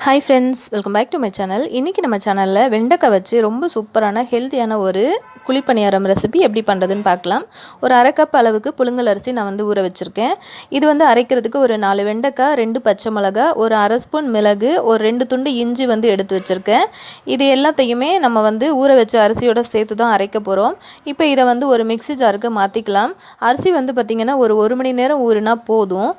Hi friends, welcome back to my channel. இன்னைக்கு நம்ம சேனல்ல வெண்டைக்காய் வச்சு ரொம்ப சூப்பரான ஹெல்தியான ஒரு குழிப்பணியாரம் ரெசிபி எப்படி பண்றதுன்னு பார்க்கலாம். ஒரு 1/2 கப் அளவுக்கு புழுங்கல் அரிசி நான் ஊற வச்சிருக்கேன். இது அரைக்கிறதுக்கு ஒரு 4 வெண்டைக்காய், 2 பச்சை மிளகாய், ஒரு 1/2 ஸ்பூன் மிளகு, ஒரு 2 துண்டு இஞ்சி எடுத்து வச்சிருக்கேன். இது எல்லாத்தையுமே நம்ம ஊற வச்ச அரிசியோட சேர்த்து தான் அரைக்க போறோம். இப்போ இத ஒரு மிக்ஸி ஜாருக்கு மாத்திக்கலாம். அரிசி பாத்தீங்கன்னா ஒரு 1 மணி நேரம் ஊறினா போதும்.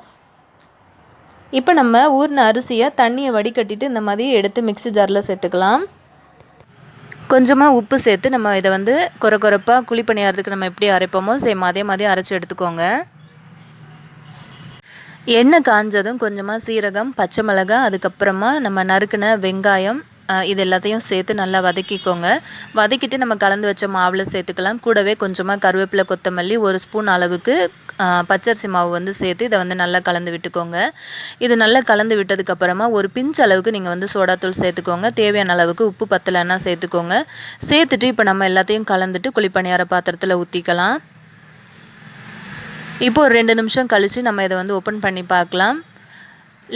இப்போ நம்ம ஊர்ன அரிசியை தண்ணியை வடிகட்டிட்டு இந்த மாதிரி எடுத்து மிக்ஸி ஜாரில் சேர்த்துக்கலாம். கொஞ்சமாக உப்பு சேர்த்து நம்ம இதை கொரப்பாக குழிப்பணியாரத்துக்கு நம்ம எப்படி அரைப்போமோ சேம் அதே மாதிரி அரைச்சி எடுத்துக்கோங்க. எண்ணெய் காஞ்சதும் கொஞ்சமாக சீரகம், பச்சை மிளகாய், அதுக்கப்புறமா நம்ம நறுக்கின வெங்காயம் இது எல்லாத்தையும் சேர்த்து நல்லா வதக்கிக்கோங்க. வதக்கிட்டு நம்ம கலந்து வச்ச மாவில் சேர்த்துக்கலாம். கூடவே கொஞ்சமாக கருவேப்பிலை, கொத்தமல்லி, 1 ஸ்பூன் அளவுக்கு பச்சரிசி மாவு சேர்த்து இதை நல்லா கலந்து விட்டுக்கோங்க. இது நல்லா கலந்து விட்டதுக்கப்புறமா ஒரு பிஞ்ச் அளவுக்கு நீங்கள் சோடாத்தூள் சேர்த்துக்கோங்க. தேவையான அளவுக்கு உப்பு பத்தலைன்னா சேர்த்துக்கோங்க. சேர்த்துட்டு இப்போ நம்ம எல்லாத்தையும் கலந்துட்டு குழிப்பணியார பாத்திரத்தில் ஊற்றிக்கலாம். இப்போ ஒரு 2 நிமிஷம் கழித்து நம்ம இதை ஓப்பன் பண்ணி பார்க்கலாம்.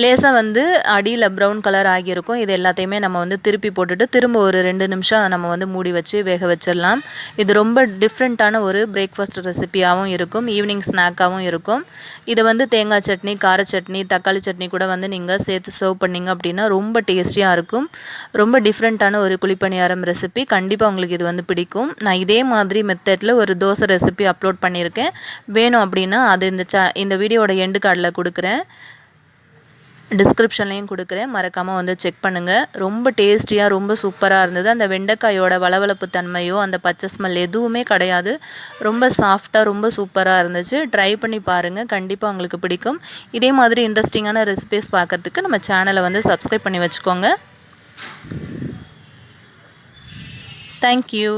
லேசாக அடியில் ப்ரௌன் கலர் ஆகியிருக்கும். இது எல்லாத்தையுமே நம்ம திருப்பி போட்டுட்டு திரும்ப ஒரு 2 நிமிஷம் நம்ம மூடி வச்சு வேக வச்சிடலாம். இது ரொம்ப டிஃப்ரெண்ட்டான ஒரு பிரேக்ஃபாஸ்ட் ரெசிபியாகவும் இருக்கும், ஈவினிங் ஸ்நாக்காகவும் இருக்கும். இதை தேங்காய் சட்னி, கார சட்னி, தக்காளி சட்னி கூட நீங்கள் சேர்த்து சர்வ் பண்ணிங்க அப்படின்னா ரொம்ப டேஸ்டியாக இருக்கும். ரொம்ப டிஃப்ரெண்ட்டான ஒரு குழிப்பணியாரம் ரெசிபி. கண்டிப்பாக உங்களுக்கு இது பிடிக்கும். நான் இதே மாதிரி மெத்தடில் ஒரு தோசை ரெசிபி அப்லோட் பண்ணியிருக்கேன். வேணும் அப்படின்னா அது இந்த வீடியோட எண்டு கார்டில் கொடுக்குறேன், டிஸ்கிரிப்ஷன்லேயும் கொடுக்குறேன். மறக்காமல் செக் பண்ணுங்கள். ரொம்ப டேஸ்டியாக ரொம்ப சூப்பராக இருந்தது. அந்த வெண்டைக்காயோட வளவளப்பு தன்மையோ அந்த பச்சை ஸ்மெல் எதுவுமே கிடையாது. ரொம்ப சாஃப்டாக ரொம்ப சூப்பராக இருந்துச்சு. ட்ரை பண்ணி பாருங்கள், கண்டிப்பாக உங்களுக்கு பிடிக்கும். இதே மாதிரி இன்ட்ரெஸ்டிங்கான ரெசிபிஸ் பார்க்கறதுக்கு நம்ம சேனலை சப்ஸ்கிரைப் பண்ணி வச்சுக்கோங்க. தேங்க்யூ.